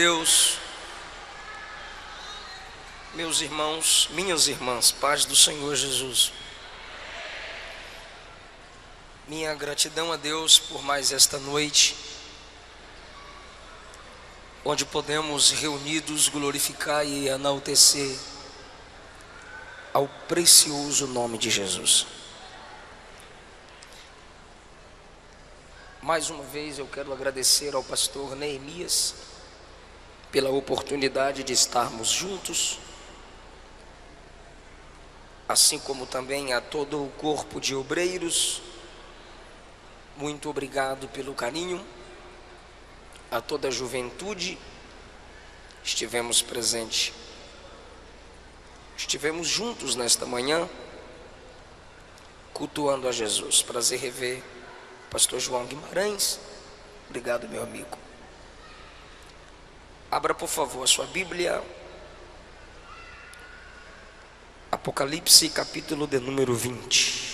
Deus, meus irmãos, minhas irmãs, paz do Senhor Jesus. Minha gratidão a Deus por mais esta noite, onde podemos reunidos glorificar e enaltecer ao precioso nome de Jesus. Mais uma vez eu quero agradecer ao pastor Neemias pela oportunidade de estarmos juntos, assim como também a todo o corpo de obreiros. Muito obrigado pelo carinho, a toda a juventude. Estivemos presentes, estivemos juntos nesta manhã, cultuando a Jesus. Prazer rever pastor João Guimarães. Obrigado, meu amigo. Abra, por favor, a sua Bíblia. Apocalipse, capítulo de número 20.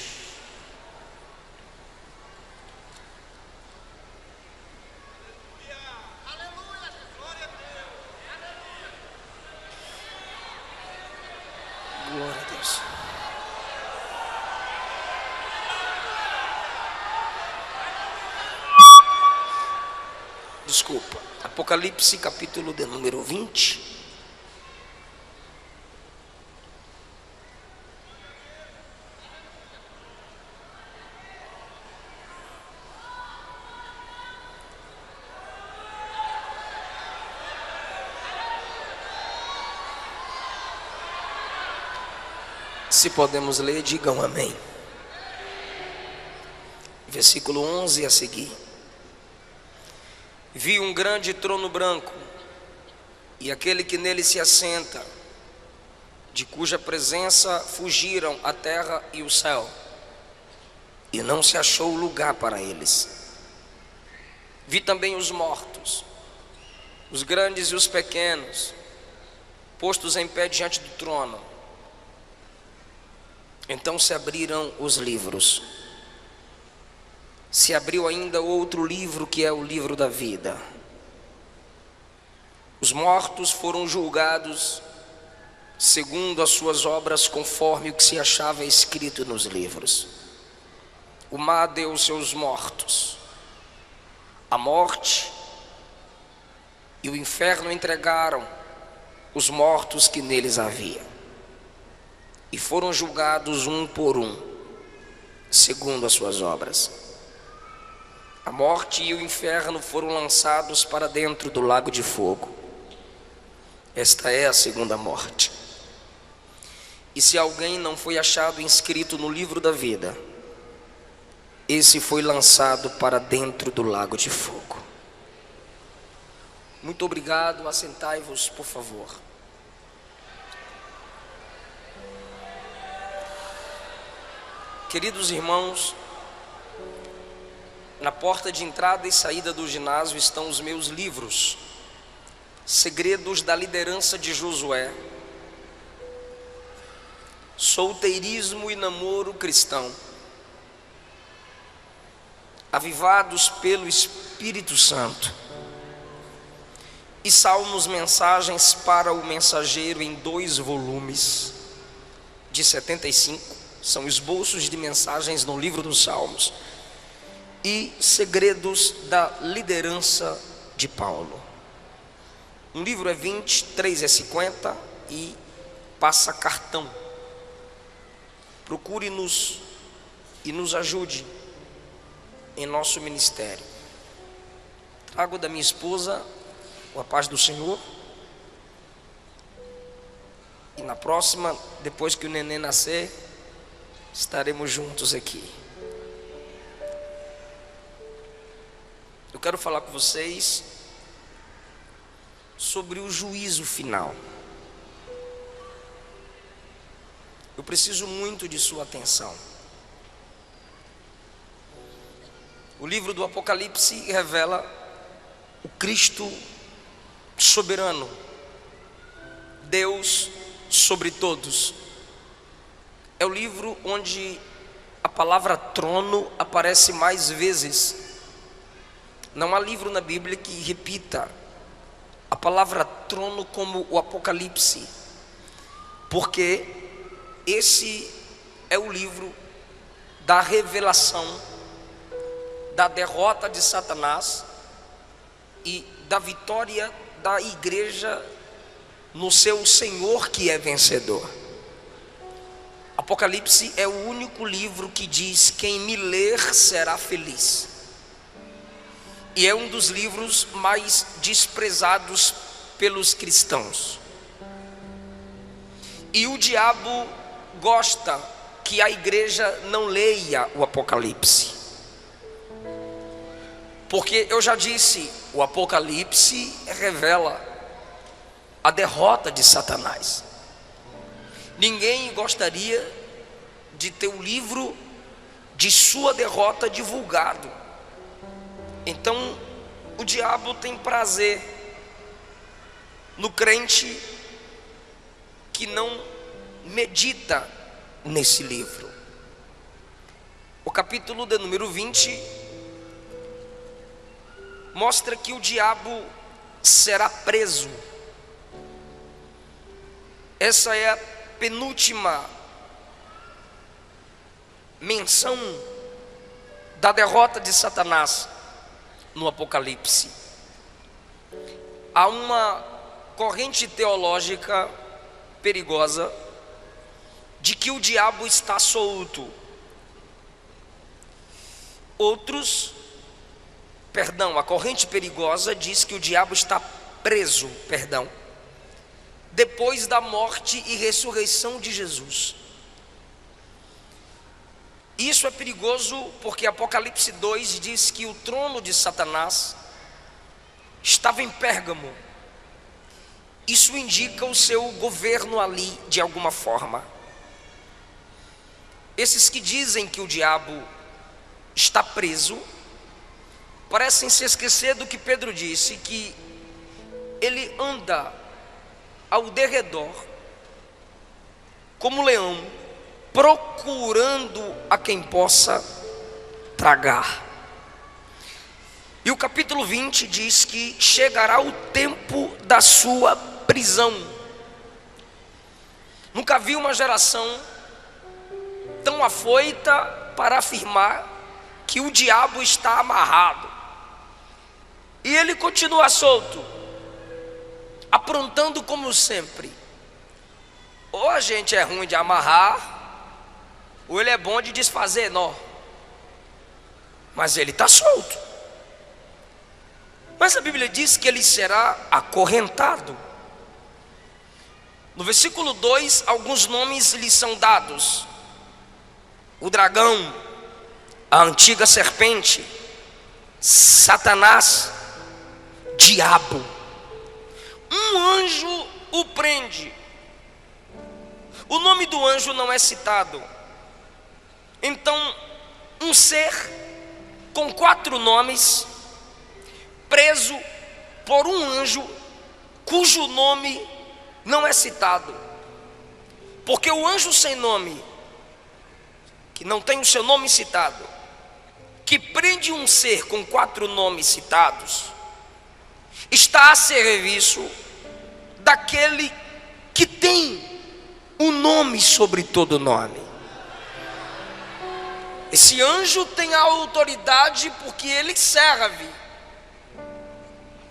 Glória a Deus. Desculpa. Apocalipse, capítulo de número 20. Se podemos ler, digam amém. Versículo 11 a seguir. Vi um grande trono branco, e aquele que nele se assenta, de cuja presença fugiram a terra e o céu, e não se achou lugar para eles. Vi também os mortos, os grandes e os pequenos, postos em pé diante do trono. Então se abriram os livros. Se abriu ainda outro livro, que é o livro da vida. Os mortos foram julgados segundo as suas obras, conforme o que se achava escrito nos livros. O mar deu seus mortos. A morte e o inferno entregaram os mortos que neles havia, e foram julgados um por um, segundo as suas obras. A morte e o inferno foram lançados para dentro do lago de fogo. Esta é a segunda morte. E se alguém não foi achado inscrito no livro da vida, esse foi lançado para dentro do lago de fogo. Muito obrigado. Assentai-vos, por favor. Queridos irmãos, na porta de entrada e saída do ginásio estão os meus livros: Segredos da Liderança de Josué, Solteirismo e Namoro Cristão, Avivados pelo Espírito Santo, e Salmos, Mensagens para o Mensageiro, em 2 volumes de 75. São esboços de mensagens no livro dos Salmos. E Segredos da Liderança de Paulo. Um livro é 20, 3 é 50 e passa cartão. Procure-nos e nos ajude em nosso ministério. Trago da minha esposa a paz do Senhor. E na próxima, depois que o neném nascer, estaremos juntos aqui. Eu quero falar com vocês sobre o juízo final. Eu preciso muito de sua atenção. O livro do Apocalipse revela o Cristo soberano, Deus sobre todos. É o livro onde a palavra trono aparece mais vezes. Não há livro na Bíblia que repita a palavra trono como o Apocalipse, porque esse é o livro da revelação da derrota de Satanás e da vitória da igreja no seu Senhor que é vencedor. Apocalipse é o único livro que diz: quem me ler será feliz. E é um dos livros mais desprezados pelos cristãos. E o diabo gosta que a igreja não leia o Apocalipse, porque eu já disse, o Apocalipse revela a derrota de Satanás. Ninguém gostaria de ter o livro de sua derrota divulgado. Então o diabo tem prazer no crente que não medita nesse livro. O capítulo de número 20 mostra que o diabo será preso. Essa é a penúltima menção da derrota de Satanás no Apocalipse. Há uma corrente teológica perigosa de que o diabo está solto. A corrente perigosa diz que o diabo está preso, depois da morte e ressurreição de Jesus. Isso é perigoso porque Apocalipse 2 diz que o trono de Satanás estava em Pérgamo. Isso indica o seu governo ali de alguma forma. Esses que dizem que o diabo está preso parecem se esquecer do que Pedro disse, que ele anda ao derredor como leão, procurando a quem possa tragar. E o capítulo 20 diz que chegará o tempo da sua prisão. Nunca vi uma geração tão afoita para afirmar que o diabo está amarrado. E ele continua solto, aprontando como sempre. Ou a gente é ruim de amarrar, ou ele é bom de desfazer nó. Mas ele está solto. Mas a Bíblia diz que ele será acorrentado. No versículo 2, alguns nomes lhe são dados: o dragão, a antiga serpente, Satanás, diabo. Um anjo o prende. O nome do anjo não é citado. Então, um ser com 4 nomes, preso por um anjo cujo nome não é citado. Porque o anjo sem nome, que não tem o seu nome citado, que prende um ser com 4 nomes citados, está a serviço daquele que tem um nome sobre todo nome. Esse anjo tem a autoridade porque ele serve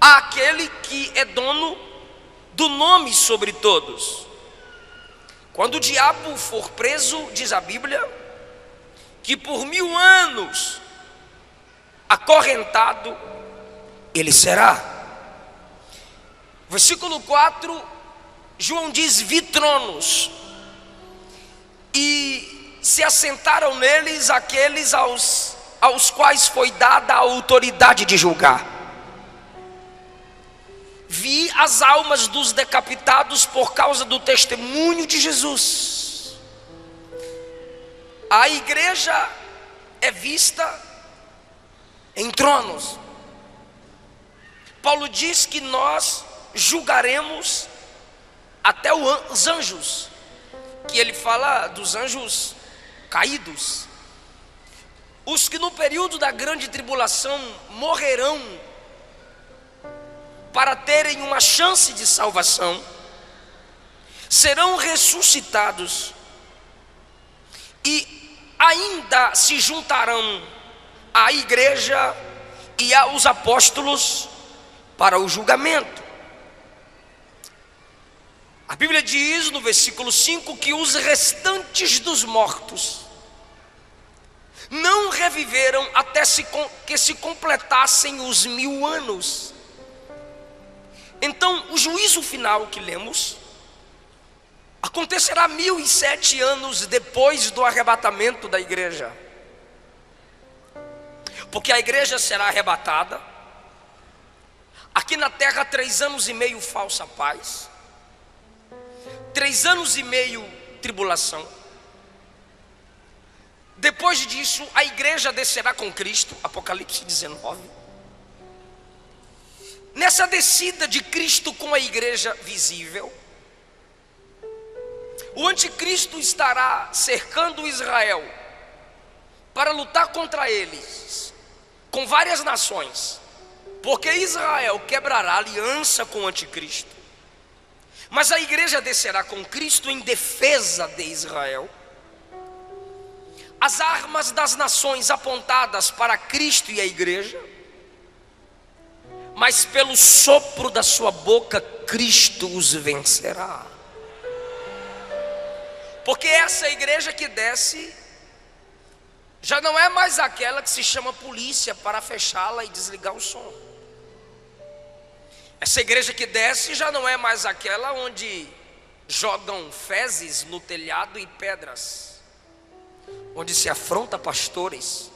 àquele que é dono do nome sobre todos. Quando o diabo for preso, diz a Bíblia, que por 1000 anos acorrentado ele será. Versículo 4, João diz: vi tronos, e se assentaram neles aqueles aos quais foi dada a autoridade de julgar. Vi as almas dos decapitados por causa do testemunho de Jesus. A igreja é vista em tronos. Paulo diz que nós julgaremos até os anjos, que ele fala dos anjos caídos, os que no período da grande tribulação morrerão para terem uma chance de salvação, serão ressuscitados e ainda se juntarão à igreja e aos apóstolos para o julgamento. A Bíblia diz no versículo 5 que os restantes dos mortos não reviveram até que se completassem os 1000 anos. Então, o juízo final que lemos acontecerá 1007 anos depois do arrebatamento da igreja. Porque a igreja será arrebatada. Aqui na terra 3 anos e meio falsa paz, 3 anos e meio tribulação. Depois disso a igreja descerá com Cristo, Apocalipse 19. Nessa descida de Cristo com a igreja visível, o anticristo estará cercando Israel para lutar contra eles com várias nações, porque Israel quebrará aliança com o anticristo. Mas a igreja descerá com Cristo em defesa de Israel. As armas das nações apontadas para Cristo e a igreja, mas pelo sopro da sua boca Cristo os vencerá. Porque essa igreja que desce já não é mais aquela que se chama polícia para fechá-la e desligar o som. Essa igreja que desce já não é mais aquela onde jogam fezes no telhado e pedras, onde se afronta pastores,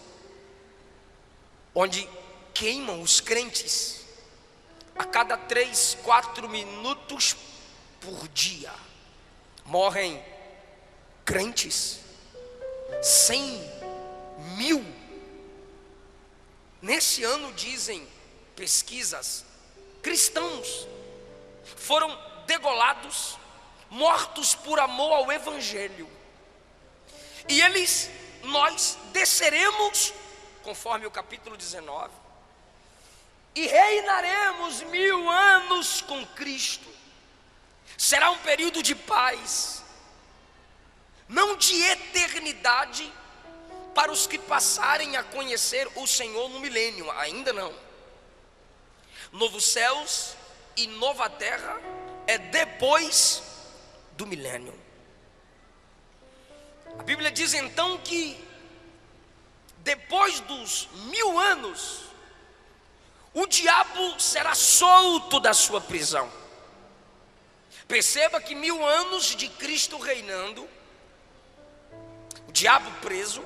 onde queimam os crentes a cada 3, 4 minutos por dia. Morrem crentes, 100.000. Nesse ano, dizem pesquisas, cristãos foram degolados, mortos por amor ao evangelho. E nós desceremos, conforme o capítulo 19, e reinaremos 1000 anos com Cristo. Será um período de paz, não de eternidade, para os que passarem a conhecer o Senhor no milênio, ainda não. Novos céus e nova terra é depois do milênio. A Bíblia diz então que depois dos 1000 anos, o diabo será solto da sua prisão. Perceba que 1000 anos de Cristo reinando, o diabo preso,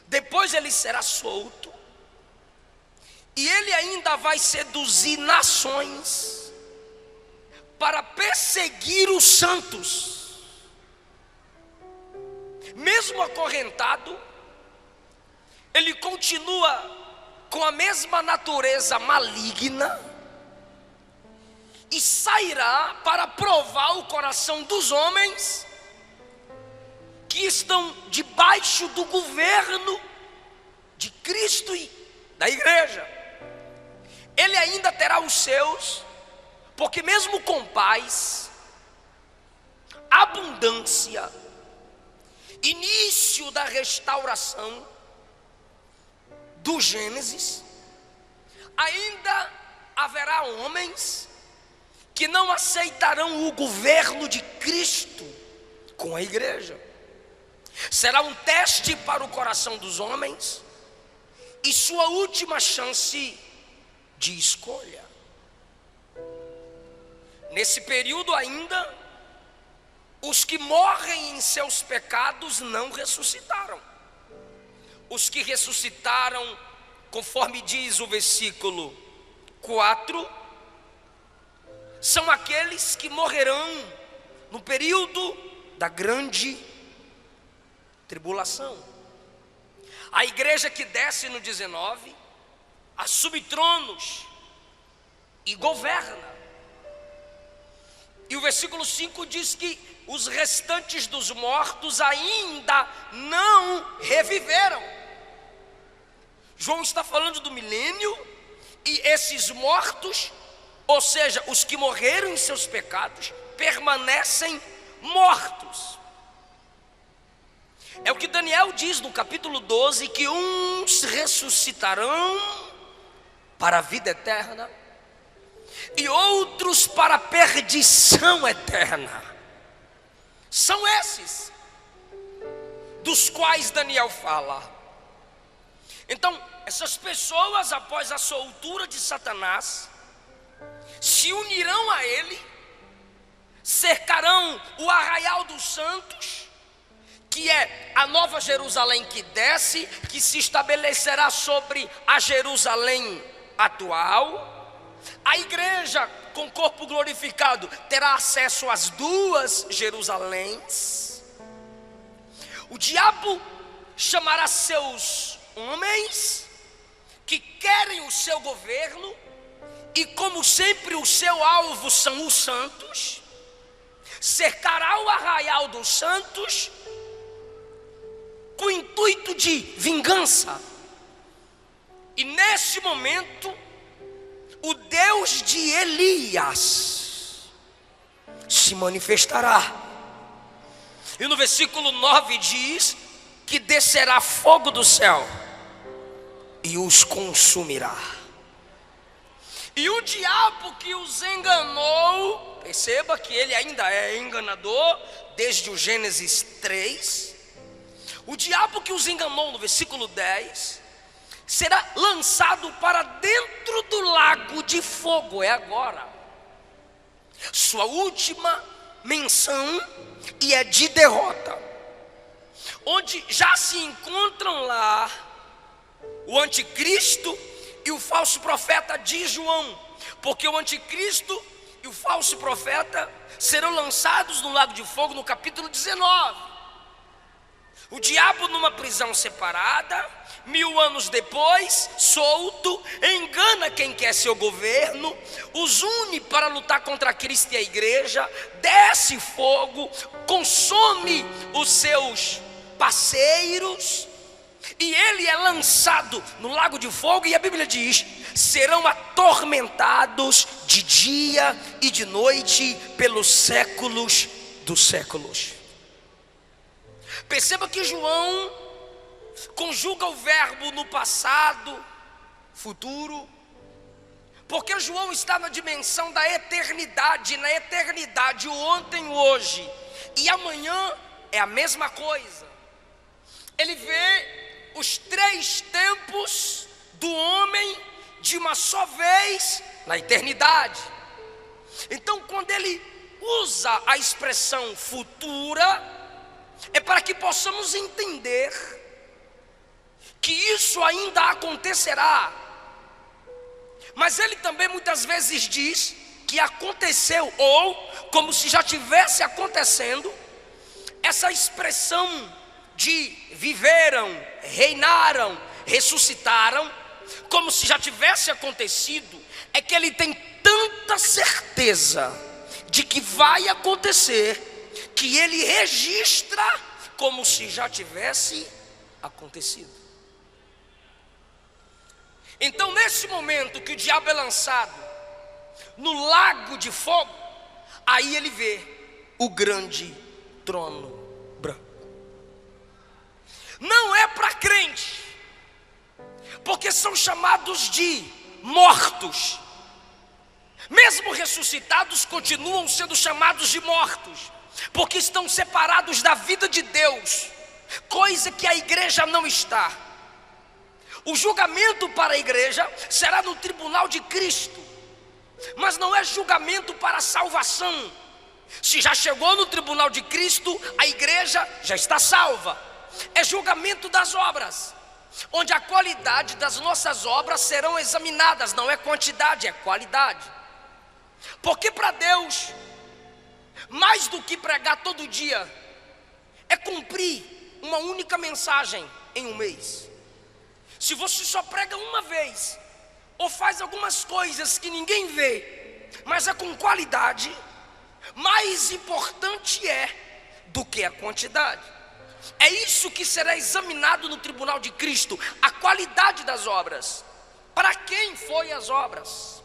depois ele será solto, e ele ainda vai seduzir nações para perseguir os santos. Mesmo acorrentado, ele continua com a mesma natureza maligna e sairá para provar o coração dos homens que estão debaixo do governo de Cristo e da igreja. Ele ainda terá os seus, porque mesmo com paz, abundância, início da restauração do Gênesis, ainda haverá homens que não aceitarão o governo de Cristo com a igreja. Será um teste para o coração dos homens e sua última chance de escolha. Nesse período ainda, os que morrem em seus pecados não ressuscitaram. Os que ressuscitaram, conforme diz o versículo 4, são aqueles que morrerão no período da grande tribulação. A igreja que desce no 19 assume tronos e governa. E o versículo 5 diz que os restantes dos mortos ainda não reviveram. João está falando do milênio, e esses mortos Ou seja, os que morreram em seus pecados permanecem mortos. É o que Daniel diz no capítulo 12, que uns ressuscitarão para a vida eterna e outros para a perdição eterna. São esses dos quais Daniel fala. Então, essas pessoas, após a soltura de Satanás, se unirão a ele, cercarão o arraial dos santos, que é a nova Jerusalém que desce, que se estabelecerá sobre a Jerusalém atual. A igreja com corpo glorificado terá acesso às duas Jerusaléns. O diabo chamará seus homens que querem o seu governo, e como sempre o seu alvo são os santos, cercará o arraial dos santos com o intuito de vingança. E nesse momento, o Deus de Elias se manifestará. E no versículo 9 diz que descerá fogo do céu e os consumirá. E o diabo que os enganou, perceba que ele ainda é enganador desde o Gênesis 3. O diabo que os enganou, no versículo 10, será lançado para dentro do lago de fogo. É agora sua última menção, e é de derrota, onde já se encontram lá o anticristo e o falso profeta de João, porque o anticristo e o falso profeta serão lançados no lago de fogo no capítulo 19. O diabo numa prisão separada, 1000 anos depois, solto, engana quem quer seu governo, os une para lutar contra Cristo e a igreja, desce fogo, consome os seus parceiros, e ele é lançado no lago de fogo, e a Bíblia diz: serão atormentados de dia e de noite pelos séculos dos séculos. Perceba que João conjuga o verbo no passado, futuro, porque João está na dimensão da eternidade. Na eternidade, o ontem, o hoje e amanhã é a mesma coisa. Ele vê os 3 tempos do homem de uma só vez na eternidade. Então, quando ele usa a expressão futura, é para que possamos entender que isso ainda acontecerá. Mas ele também muitas vezes diz que aconteceu, ou como se já tivesse acontecendo. Essa expressão de viveram, reinaram, ressuscitaram, como se já tivesse acontecido, é que ele tem tanta certeza de que vai acontecer, que ele registra como se já tivesse acontecido. Então, nesse momento que o diabo é lançado no lago de fogo, aí ele vê o grande trono branco. Não é para crente, porque são chamados de mortos. Mesmo ressuscitados, continuam sendo chamados de mortos, porque estão separados da vida de Deus, coisa que a igreja não está. O julgamento para a igreja será no tribunal de Cristo, mas não é julgamento para a salvação. Se já chegou no tribunal de Cristo, a igreja já está salva. É julgamento das obras, onde a qualidade das nossas obras serão examinadas. Não é quantidade, é qualidade. Porque para Deus, mais do que pregar todo dia, é cumprir uma única mensagem em um mês. Se você só prega uma vez, ou faz algumas coisas que ninguém vê, mas é com qualidade, mais importante é do que a quantidade. É isso que será examinado no tribunal de Cristo, a qualidade das obras. Para quem foi as obras?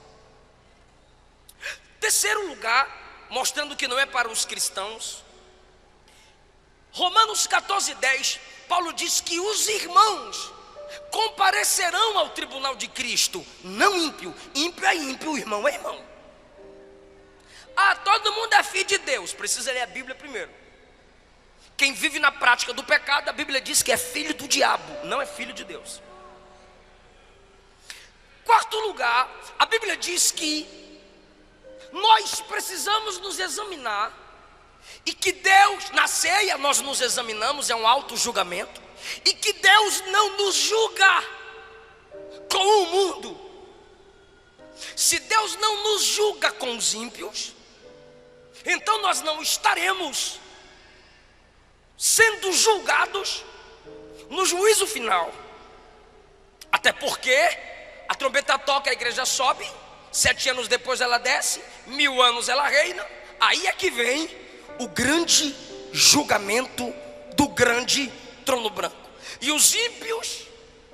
Terceiro lugar, mostrando que não é para os cristãos, Romanos 14:10, Paulo diz que os irmãos comparecerão ao tribunal de Cristo, não ímpio. Ímpio é ímpio, irmão é irmão. Ah, todo mundo é filho de Deus, precisa ler a Bíblia primeiro. Quem vive na prática do pecado, a Bíblia diz que é filho do diabo, não é filho de Deus. Quarto lugar, a Bíblia diz que nós precisamos nos examinar, e que Deus, na ceia nós nos examinamos, é um auto-julgamento, e que Deus não nos julga com o mundo. Se Deus não nos julga com os ímpios, então nós não estaremos sendo julgados no juízo final. Até porque a trombeta toca, a igreja sobe, 7 anos depois ela desce, 1000 anos ela reina. Aí é que vem o grande julgamento do grande trono branco. E os ímpios,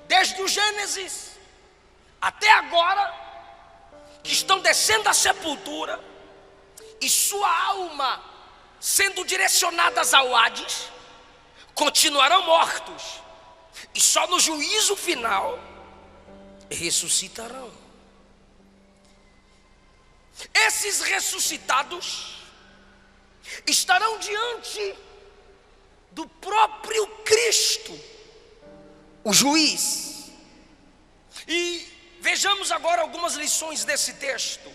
desde o Gênesis até agora, que estão descendo à sepultura, e sua alma sendo direcionadas ao Hades, continuarão mortos, e só no juízo final ressuscitarão. Esses ressuscitados estarão diante do próprio Cristo, o juiz. E vejamos agora algumas lições desse texto.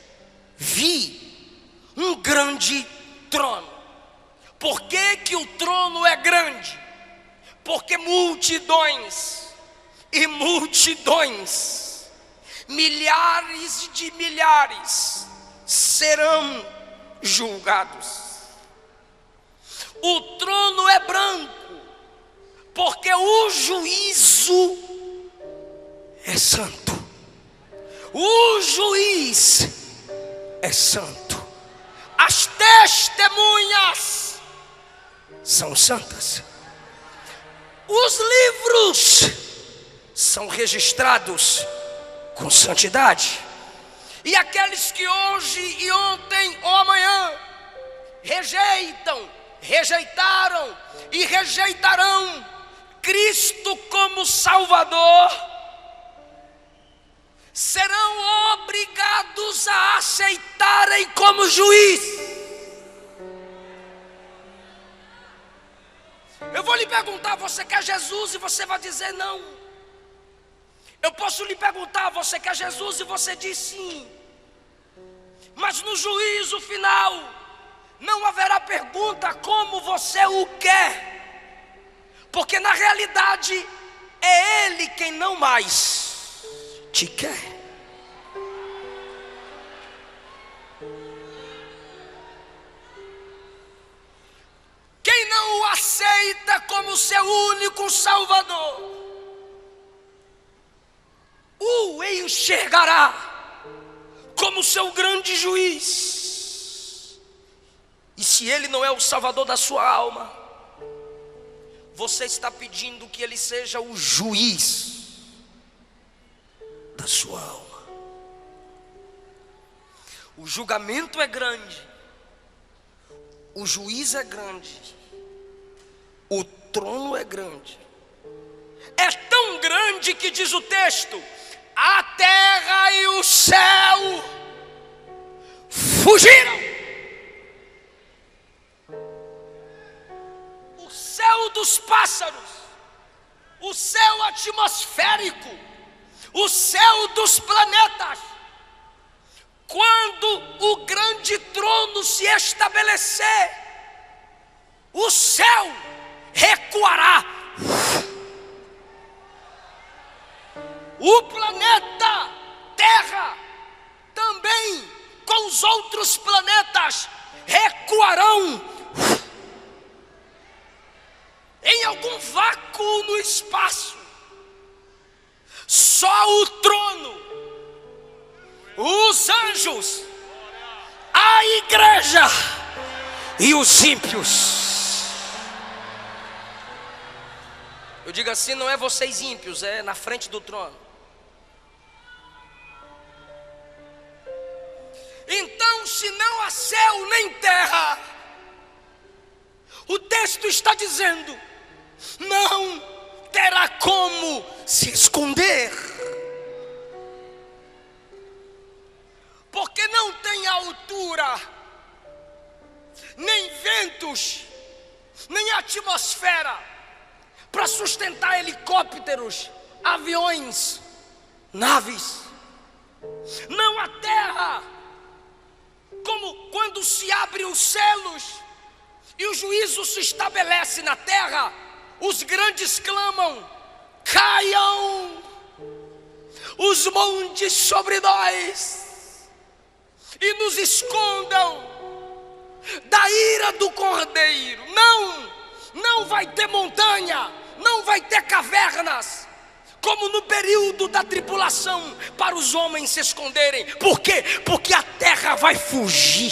Vi um grande trono. Por que que o trono é grande? Porque multidões e multidões, milhares de milhares serão julgados. O trono é branco, porque o juízo é santo. O juiz é santo. As testemunhas são santas. Os livros são registrados com santidade. E aqueles que hoje e ontem ou amanhã rejeitaram e rejeitarão Cristo como Salvador, serão obrigados a aceitarem como juiz. Eu vou lhe perguntar: você quer Jesus? E você vai dizer não. Eu posso lhe perguntar: você quer Jesus? E você diz sim. Mas no juízo final não haverá pergunta como você o quer, porque na realidade é Ele quem não mais te quer. Quem não o aceita como seu único Salvador, o enxergará como seu grande juiz. E se Ele não é o Salvador da sua alma, você está pedindo que Ele seja o juiz da sua alma. O julgamento é grande, o juiz é grande, o trono é grande. É tão grande que diz o texto: a terra e o céu fugiram. O céu dos pássaros, o céu atmosférico, o céu dos planetas, quando o grande trono se estabelecer, o céu recuará. O planeta Terra também, com os outros planetas, recuarão em algum vácuo no espaço. Só o trono, os anjos, a igreja e os ímpios. Eu digo assim, não é vocês ímpios, é na frente do trono. Então se não há céu nem terra, o texto está dizendo, não terá como se esconder, porque não tem altura, nem ventos, nem atmosfera para sustentar helicópteros, aviões, naves. Não há terra, como quando se abrem os céus e o juízo se estabelece na terra, os grandes clamam, caiam os montes sobre nós e nos escondam da ira do Cordeiro. Não vai ter montanha, não vai ter cavernas, como no período da tribulação, para os homens se esconderem. Por quê? Porque a terra vai fugir.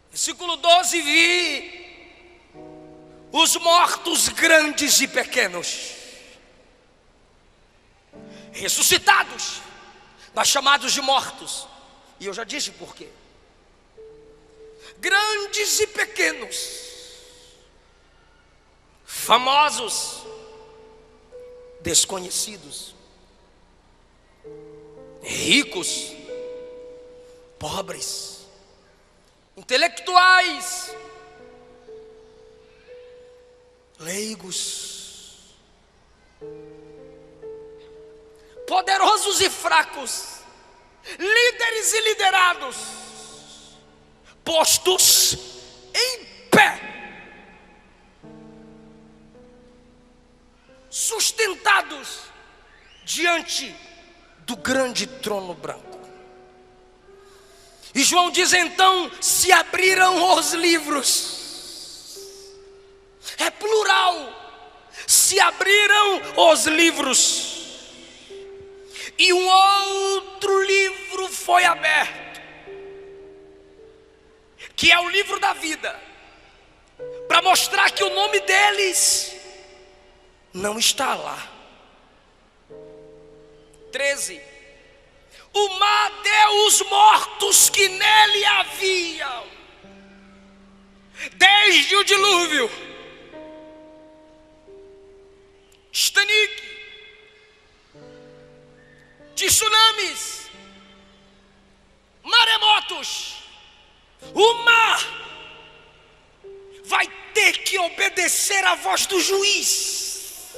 Versículo 12: vi os mortos grandes e pequenos, ressuscitados, mas chamados de mortos. E eu já disse por quê. Grandes e pequenos, famosos, desconhecidos, ricos, pobres, intelectuais, leigos, poderosos e fracos, líderes e liderados, postos em pé, sustentados diante do grande trono branco. E João diz: então se abriram os livros. É plural. Se abriram os livros, e um outro livro foi aberto, que é o livro da vida, para mostrar que o nome deles não está lá. 13: o mar deu os mortos que nele haviam, desde o dilúvio, Titanic, tsunamis, maremotos. O mar vai ter que obedecer à voz do juiz,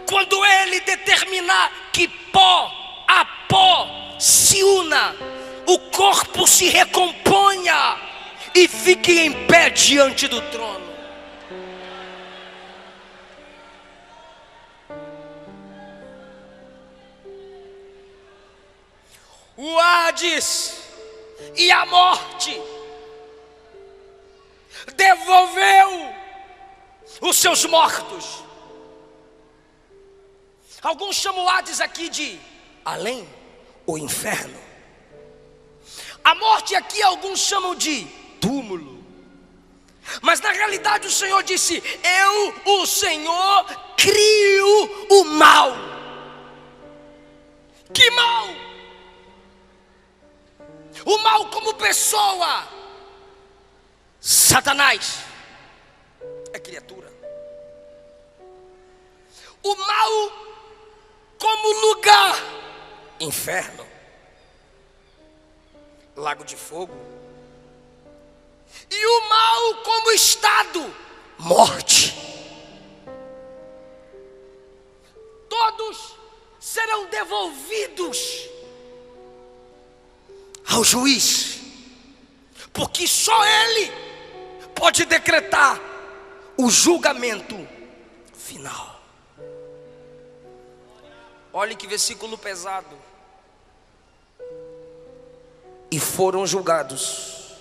quando ele determinar que pó a pó se una, o corpo se recomponha e fique em pé diante do trono. O Hades e a morte devolveu os seus mortos. Alguns chamam o Hades aqui de além, o inferno. A morte aqui alguns chamam de túmulo. Mas na realidade o Senhor disse: eu, o Senhor, crio o mal. Que mal? O mal como pessoa. Satanás é criatura. O mal como lugar, inferno, lago de fogo. E o mal como estado, morte. Todos serão devolvidos ao juiz, porque só ele pode decretar o julgamento final. Olha que versículo pesado. E foram julgados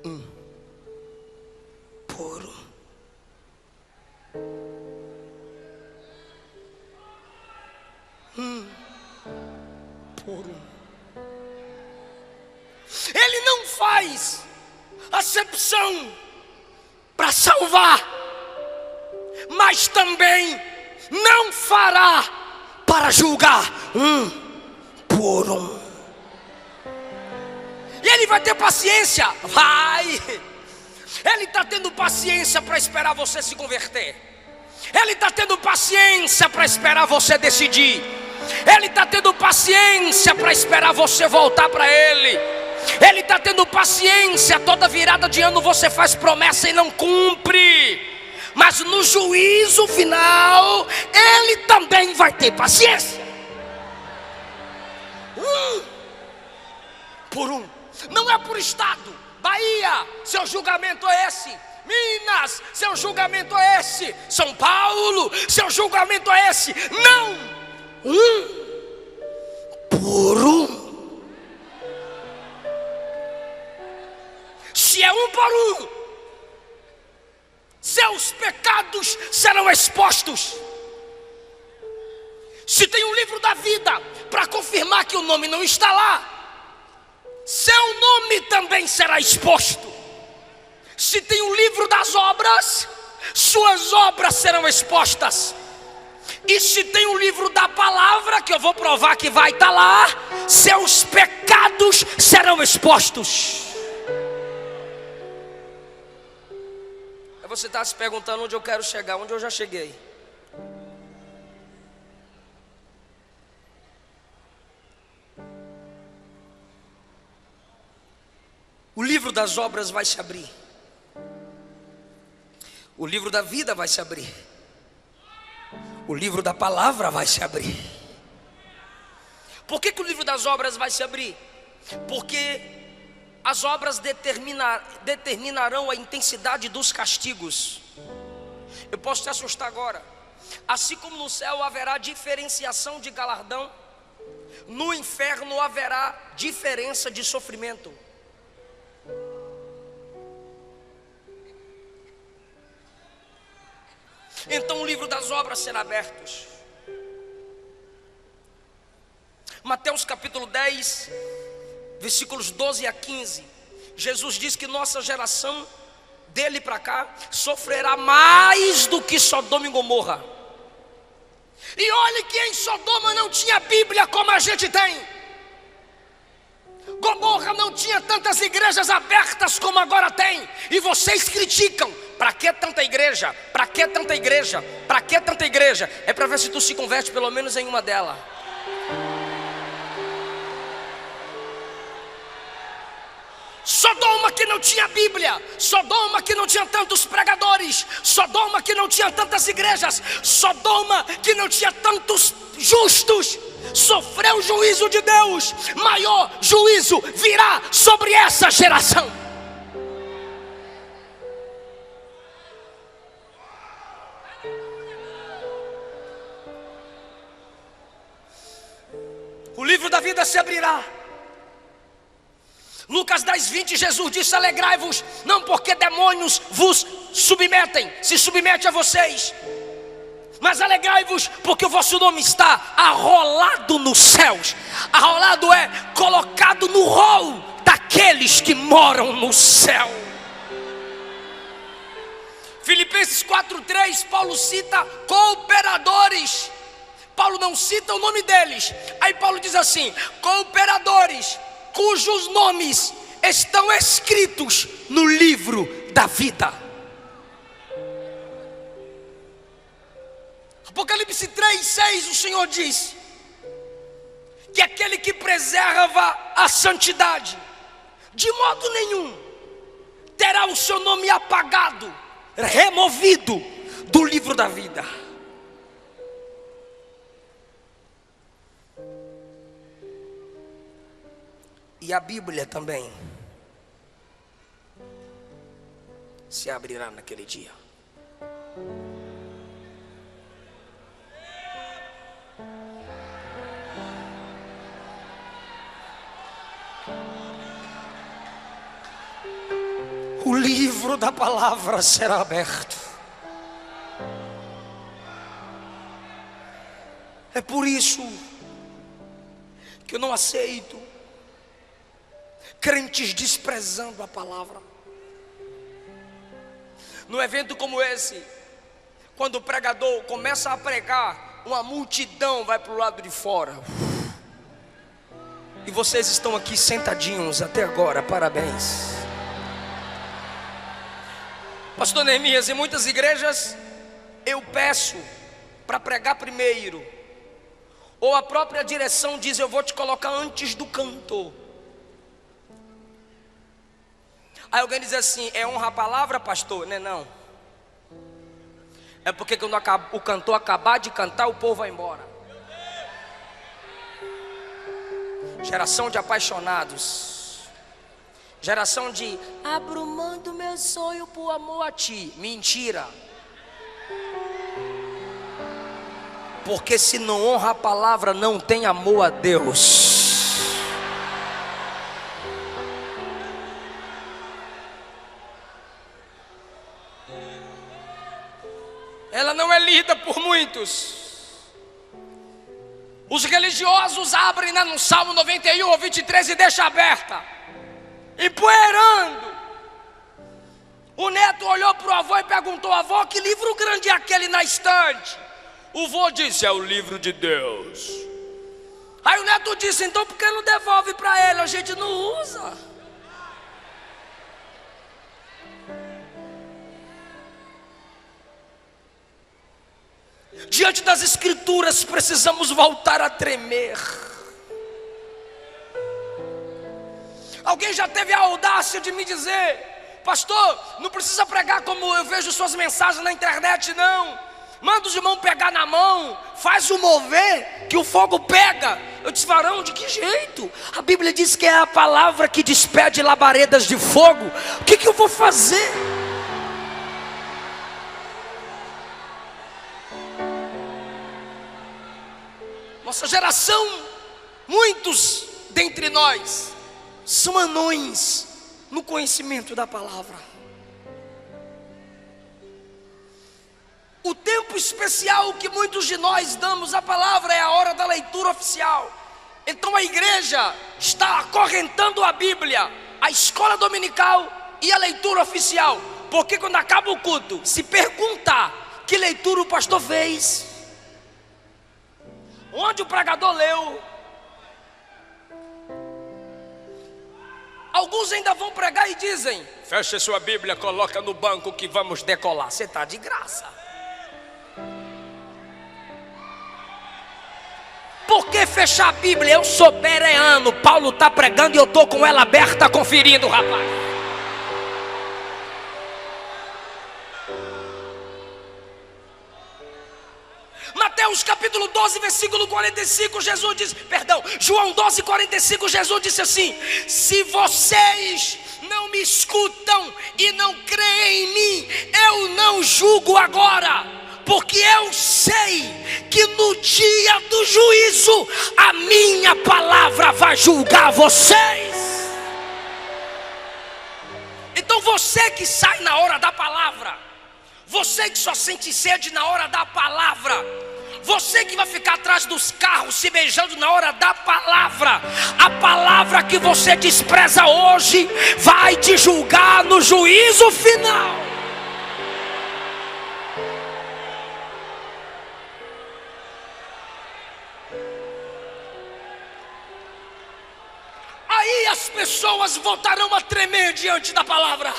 um por um. Por um. Ele não faz acepção para salvar, mas também não fará para julgar um por um. E Ele vai ter paciência, Ele está tendo paciência para esperar você se converter. Ele está tendo paciência para esperar você decidir. Ele está tendo paciência para esperar você voltar para Ele. Ele está tendo paciência. Toda virada de ano você faz promessa e não cumpre, mas no juízo final Ele também vai ter paciência. Por um. Não é por estado. Bahia, seu julgamento é esse. Minas, seu julgamento é esse. São Paulo, seu julgamento é esse. Não, por um. Se é um por um, seus pecados serão expostos. Se tem um livro da vida para confirmar que o nome não está lá, seu nome também será exposto. Se tem um livro das obras, suas obras serão expostas. E se tem um livro da palavra, que eu vou provar que vai estar lá, seus pecados serão expostos. Aí você está se perguntando onde eu quero chegar, onde eu já cheguei. O livro das obras vai se abrir. O livro da vida vai se abrir. O livro da palavra vai se abrir. Por que o livro das obras vai se abrir? Porque as obras determinarão a intensidade dos castigos. Eu posso te assustar agora. Assim como no céu haverá diferenciação de galardão, no inferno haverá diferença de sofrimento. Então o livro das obras será aberto. Mateus capítulo 10, versículos 12 a 15. Jesus diz que nossa geração, dele para cá, sofrerá mais do que Sodoma e Gomorra. E olhe que em Sodoma não tinha Bíblia como a gente tem. Gomorra não tinha tantas igrejas abertas como agora tem. E vocês criticam. Para que tanta igreja? Para que tanta igreja? Para que tanta igreja? É para ver se tu se converte pelo menos em uma delas. Sodoma que não tinha Bíblia, Sodoma que não tinha tantos pregadores, Sodoma que não tinha tantas igrejas, Sodoma que não tinha tantos justos, sofreu o juízo de Deus. Maior juízo virá sobre essa geração. O livro da vida se abrirá. Lucas 10, 20, Jesus disse: alegrai-vos, não porque demônios vos submetem, se submete a vocês, mas alegrai-vos porque o vosso nome está arrolado nos céus. Arrolado é colocado no rol daqueles que moram no céu. Filipenses 4:3, Paulo cita cooperadores. Paulo não cita o nome deles. Aí Paulo diz assim: cooperadores cujos nomes estão escritos no livro da vida. Apocalipse 3:6, o Senhor diz que aquele que preserva a santidade, de modo nenhum terá o seu nome apagado, removido do livro da vida. E a Bíblia também se abrirá naquele dia. O livro da palavra será aberto. É por isso que eu não aceito crentes desprezando a palavra. Num evento como esse, quando o pregador começa a pregar, uma multidão vai para o lado de fora. E vocês estão aqui sentadinhos até agora, parabéns. Pastor Neemias, em muitas igrejas eu peço para pregar primeiro, ou a própria direção diz: eu vou te colocar antes do cantor. Aí alguém diz assim: é honra a palavra, pastor? Não. É porque quando o cantor acabar de cantar, o povo vai embora. Geração de apaixonados, geração de abro mão do meu sonho por amor a ti. Mentira. Porque se não honra a palavra, não tem amor a Deus. Ela não é lida por muitos. Os religiosos abrem no Salmo 91 ou 23 e deixam aberta, empoeirando. O neto olhou para o avô e perguntou: avô, que livro grande é aquele na estante? O avô disse: é o livro de Deus. Aí o neto disse: então por que não devolve para ele? A gente não usa. Diante das escrituras precisamos voltar a tremer. Alguém já teve a audácia de me dizer: pastor, não precisa pregar como eu vejo suas mensagens na internet, não. Manda os irmãos pegar na mão, faz o mover que o fogo pega. Eu disse: varão, de que jeito? A Bíblia diz que é a palavra que despede labaredas de fogo. O que eu vou fazer? Nossa geração, muitos dentre nós são anões no conhecimento da palavra. O tempo especial que muitos de nós damos à palavra é a hora da leitura oficial. Então a igreja está acorrentando a Bíblia, a escola dominical e a leitura oficial. Porque quando acaba o culto, se perguntar que leitura o pastor fez, onde o pregador leu, alguns ainda vão pregar e dizem: feche sua Bíblia, coloca no banco que vamos decolar. Você está de graça. Por que fechar a Bíblia? Eu sou bereano, Paulo está pregando e eu estou com ela aberta conferindo, rapaz. Mateus capítulo 12, versículo 45, Jesus diz, João 12, 45, Jesus disse assim: se vocês não me escutam e não creem em mim, eu não julgo agora, porque eu sei que no dia do juízo a minha palavra vai julgar vocês. Então você que sai na hora da palavra, você que só sente sede na hora da palavra, você que vai ficar atrás dos carros se beijando na hora da palavra, a palavra que você despreza hoje vai te julgar no juízo final. Aí as pessoas voltarão a tremer diante da palavra.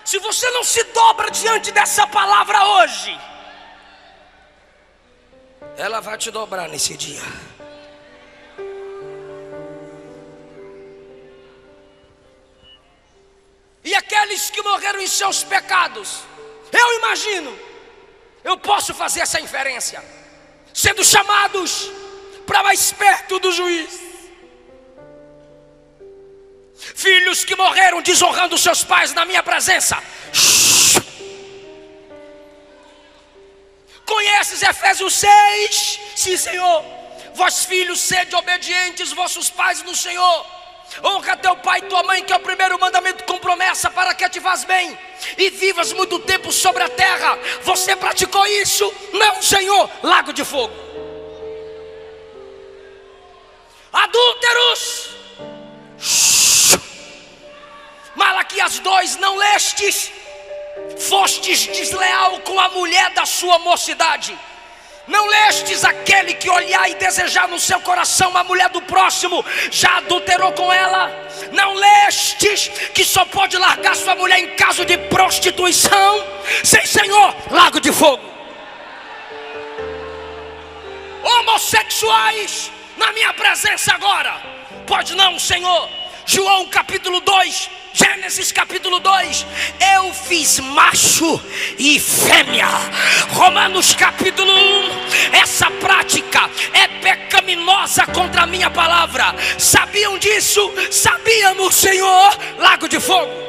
Se você não se dobra diante dessa palavra hoje, ela vai te dobrar nesse dia. E aqueles que morreram em seus pecados, eu imagino, eu posso fazer essa inferência, sendo chamados para mais perto do juiz. Filhos que morreram desonrando seus pais na minha presença. Conheces Efésios 6? Sim, Senhor. Vós filhos, sede obedientes vossos pais no Senhor, honra teu pai e tua mãe, que é o primeiro mandamento com promessa, para que te vás bem e vivas muito tempo sobre a terra. Você praticou isso? Não, Senhor. Lago de fogo. Adúlteros, Malaquias 2, não lestes? Fostes desleal com a mulher da sua mocidade. Não lestes aquele que olhar e desejar no seu coração a mulher do próximo, já adulterou com ela? Não lestes que só pode largar sua mulher em caso de prostituição? Sim, Senhor. Lago de fogo. Homossexuais, na minha presença agora. Pode não, Senhor. João capítulo 2, Gênesis capítulo 2, eu fiz macho e fêmea. Romanos capítulo 1, essa prática é pecaminosa contra a minha palavra. Sabiam disso? Sabíamos, Senhor. Lago de fogo.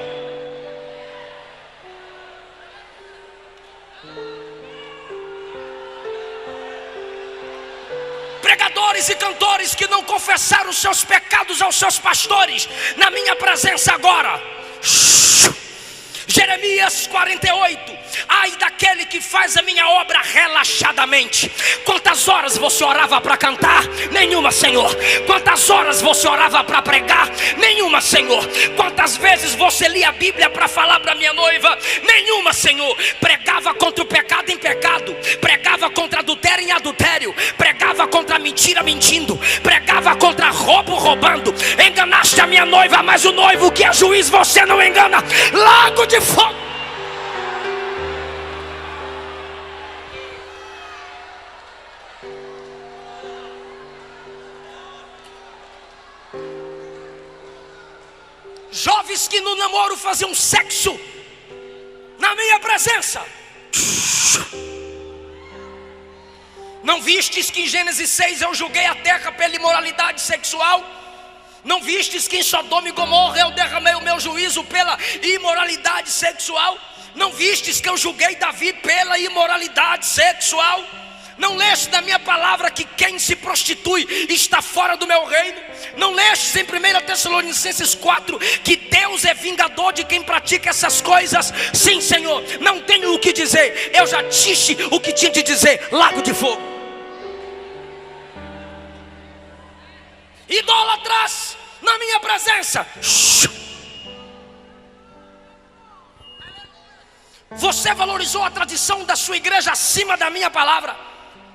Pregadores e cantores que não confessaram os seus pecados aos seus pastores, na minha presença agora. Jeremias 48, ai daquele que faz a minha obra relaxadamente. Quantas horas você orava para cantar? Nenhuma, Senhor. Quantas horas você orava para pregar? Nenhuma, Senhor. Quantas vezes você lia a Bíblia para falar para minha noiva? Nenhuma, Senhor. Pregava contra o pecado em pecado, pregava contra adultério em adultério, pregava contra a mentira mentindo, pregava contra roubo roubando. Enganaste a minha noiva, mas o noivo que é juiz você não engana. Lago de fogo. Jovens que no namoro faziam sexo na minha presença. Não vistes que em Gênesis 6 eu julguei a terra pela imoralidade sexual? Não vistes que em Sodoma e Gomorra eu derramei o meu juízo pela imoralidade sexual? Não vistes que eu julguei Davi pela imoralidade sexual? Não leste na minha palavra que quem se prostitui está fora do meu reino? Não lestes em 1 Tessalonicenses 4 que Deus é vingador de quem pratica essas coisas? Sim, Senhor. Não tenho o que dizer, eu já disse o que tinha de dizer. Lago de fogo. Idólatras, na minha presença. Você valorizou a tradição da sua igreja acima da minha palavra.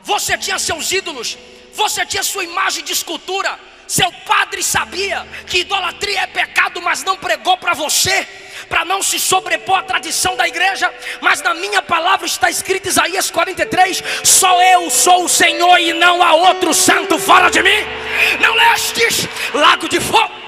Você tinha seus ídolos, você tinha sua imagem de escultura. Seu padre sabia que idolatria é pecado, mas não pregou para você, para não se sobrepor à tradição da igreja. Mas na minha palavra está escrito em Isaías 43: só eu sou o Senhor e não há outro santo fora de mim. Não lestes? Lago de fogo.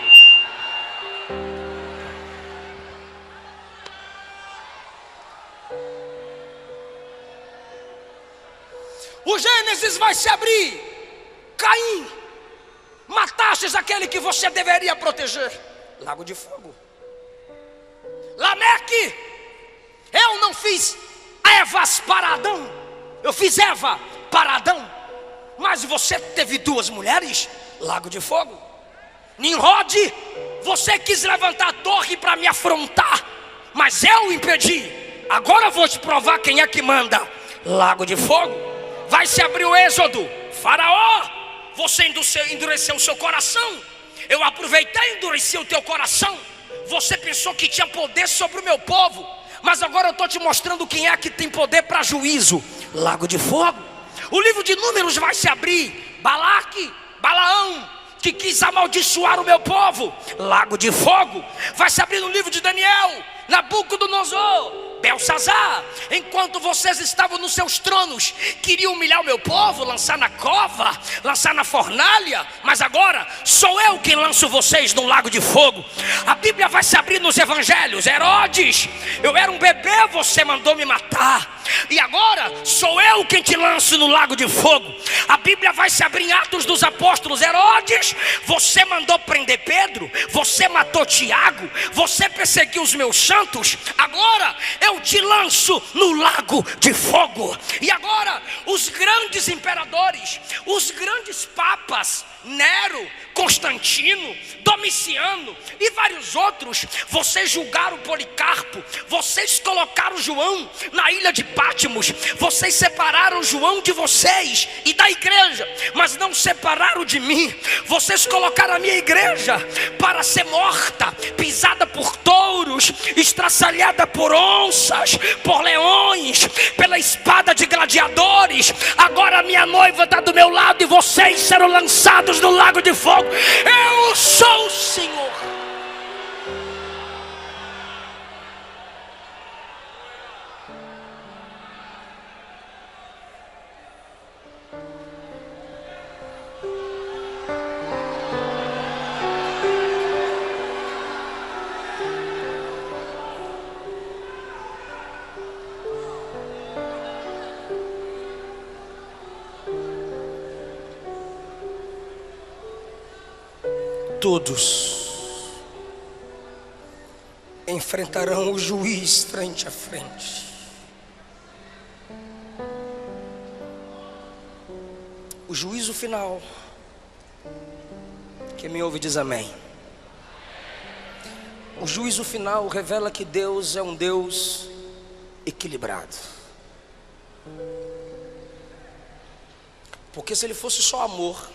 O Gênesis vai se abrir. Caim, matastes aquele que você deveria proteger. Lago de fogo. Lameque, eu não fiz Evas para Adão, eu fiz Eva para Adão, mas você teve duas mulheres. Lago de fogo. Nimrod, você quis levantar a torre para me afrontar, mas eu impedi. Agora eu vou te provar quem é que manda. Lago de fogo. Vai se abrir o Êxodo. Faraó, você endureceu o seu coração. Eu aproveitei e endureci o teu coração. Você pensou que tinha poder sobre o meu povo, mas agora eu estou te mostrando quem é que tem poder para juízo. Lago de fogo. O livro de Números vai se abrir. Balaque, Balaão, que quis amaldiçoar o meu povo. Lago de fogo. Vai se abrir no livro de Daniel. Nabucodonosor, Belsazar, enquanto vocês estavam nos seus tronos, queriam humilhar o meu povo, lançar na cova, lançar na fornalha, mas agora sou eu quem lanço vocês no lago de fogo. A Bíblia vai se abrir nos evangelhos. Herodes, eu era um bebê, você mandou me matar, e agora sou eu quem te lanço no lago de fogo. A Bíblia vai se abrir em Atos dos Apóstolos. Herodes, você mandou prender Pedro, você matou Tiago, você perseguiu os meus santos, agora eu te lanço no lago de fogo. E agora os grandes imperadores, os grandes papas, Nero, Constantino, Domiciano e vários outros, vocês julgaram Policarpo, vocês colocaram João na ilha de Patmos, vocês separaram João de vocês e da igreja, mas não separaram de mim. Vocês colocaram a minha igreja para ser morta, pisada por touros, estraçalhada por onças, por leões, pela espada de gladiadores. Agora a minha noiva está do meu lado e vocês serão lançados no lago de fogo. Eu sou o Senhor. Todos enfrentarão o juiz frente a frente. O juízo final. Quem me ouve diz amém. O juízo final revela que Deus é um Deus equilibrado. Porque se Ele fosse só amor,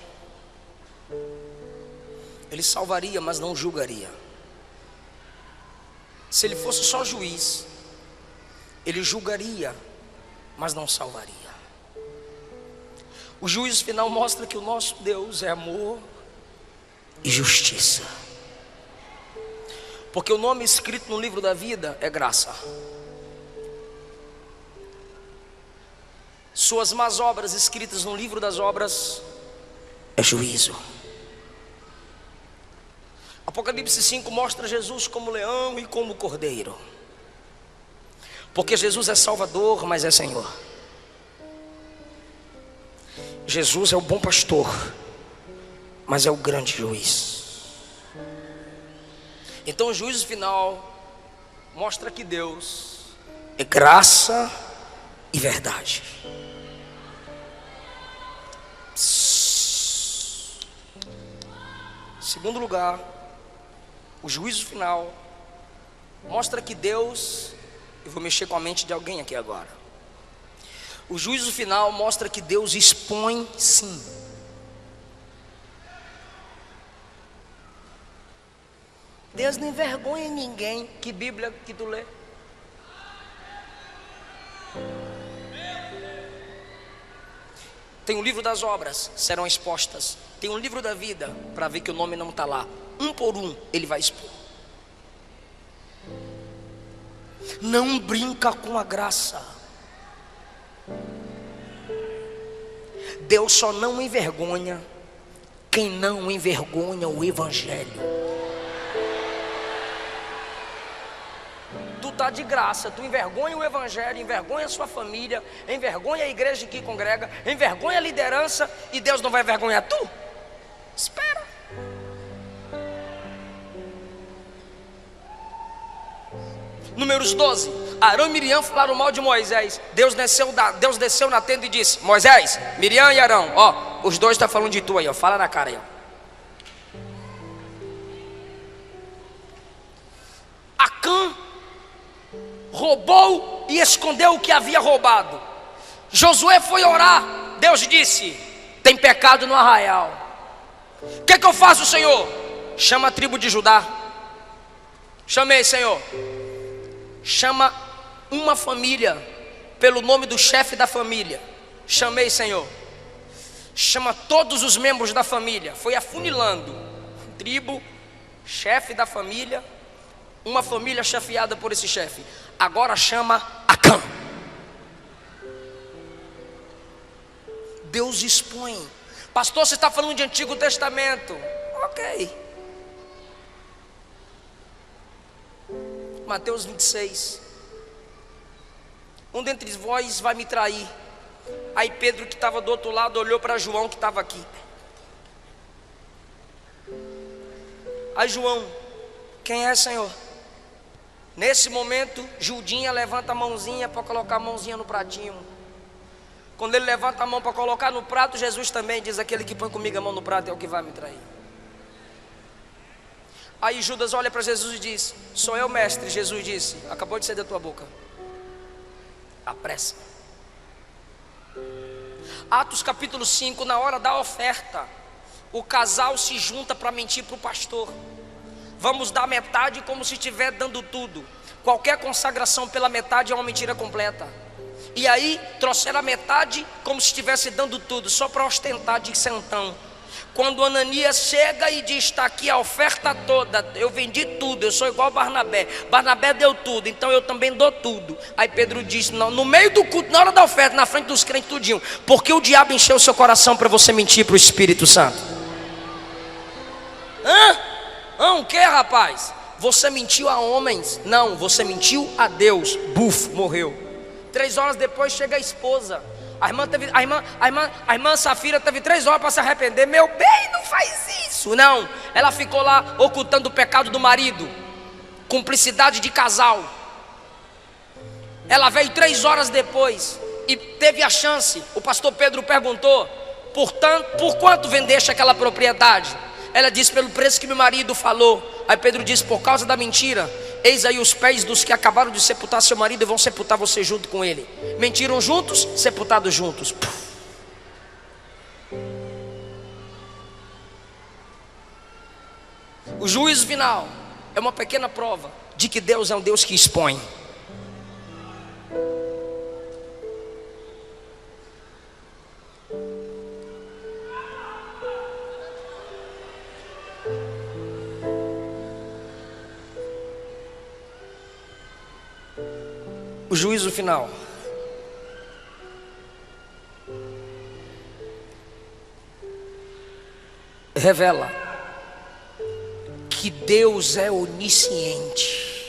Ele salvaria, mas não julgaria. Se Ele fosse só juiz, Ele julgaria, mas não salvaria. O juízo final mostra que o nosso Deus é amor e justiça. Porque o nome escrito no livro da vida é graça. Suas más obras escritas no livro das obras é juízo. Apocalipse 5 mostra Jesus como leão e como cordeiro. Porque Jesus é Salvador, mas é Senhor. Jesus é o bom pastor, mas é o grande juiz. Então o juízo final mostra que Deus é graça e verdade. Segundo lugar, o juízo final mostra que Deus, eu vou mexer com a mente de alguém aqui agora. O juízo final mostra que Deus expõe sim. Deus não envergonha ninguém. Que Bíblia que tu lê? Tem o livro das obras, serão expostas. Tem um livro da vida, para ver que o nome não está lá. Um por um, Ele vai expor. Não brinca com a graça. Deus só não envergonha quem não envergonha o Evangelho. Tu está de graça, tu envergonha o Evangelho, envergonha a sua família, envergonha a igreja que congrega, envergonha a liderança, e Deus não vai envergonhar tu? Espera. Números 12. Arão e Miriam falaram mal de Moisés. Deus desceu na tenda e disse: Moisés, Miriam e Arão, ó, os dois estão falando de tu aí, ó, fala na cara aí, ó. Acã roubou e escondeu o que havia roubado. Josué foi orar. Deus disse: tem pecado no arraial. O que eu faço, Senhor? Chama a tribo de Judá. Chamei, Senhor. Chama uma família pelo nome do chefe da família. Chamei, Senhor. Chama todos os membros da família. Foi afunilando. Tribo, chefe da família, uma família chefiada por esse chefe. Agora chama Acã. Deus expõe. Pastor, você está falando de Antigo Testamento. Ok. Mateus 26. Um dentre vós vai me trair. Aí Pedro, que estava do outro lado, olhou para João, que estava aqui. Aí João: quem é, Senhor? Nesse momento, Judinha levanta a mãozinha para colocar a mãozinha no pratinho. Quando ele levanta a mão para colocar no prato, Jesus também diz: aquele que põe comigo a mão no prato é o que vai me trair. Aí Judas olha para Jesus e diz: sou eu, mestre. Jesus disse: acabou de sair da tua boca. Apressa. Atos capítulo 5, na hora da oferta, o casal se junta para mentir para o pastor. Vamos dar metade como se estiver dando tudo. Qualquer consagração pela metade é uma mentira completa. E aí trouxeram a metade como se estivesse dando tudo, só para ostentar de santão. Quando Ananias chega e diz: está aqui a oferta toda, eu vendi tudo, eu sou igual Barnabé. Barnabé deu tudo, então eu também dou tudo. Aí Pedro diz: não, no meio do culto, na hora da oferta, na frente dos crentes tudinho, porque o diabo encheu o seu coração para você mentir para o Espírito Santo? O que, rapaz? Você mentiu a homens? Não, você mentiu a Deus. Buf, morreu. 3 horas depois chega a esposa. A irmã Safira teve 3 horas para se arrepender. Meu bem, não faz isso. Não, ela ficou lá ocultando o pecado do marido. Cumplicidade de casal. Ela veio 3 horas depois e teve a chance. O pastor Pedro perguntou: por quanto vendeste aquela propriedade? Ela disse: pelo preço que meu marido falou. Aí Pedro disse: por causa da mentira, eis aí os pés dos que acabaram de sepultar seu marido e vão sepultar você junto com ele. Mentiram juntos, sepultados juntos. O juízo final é uma pequena prova de que Deus é um Deus que expõe. O juízo final revela que Deus é onisciente.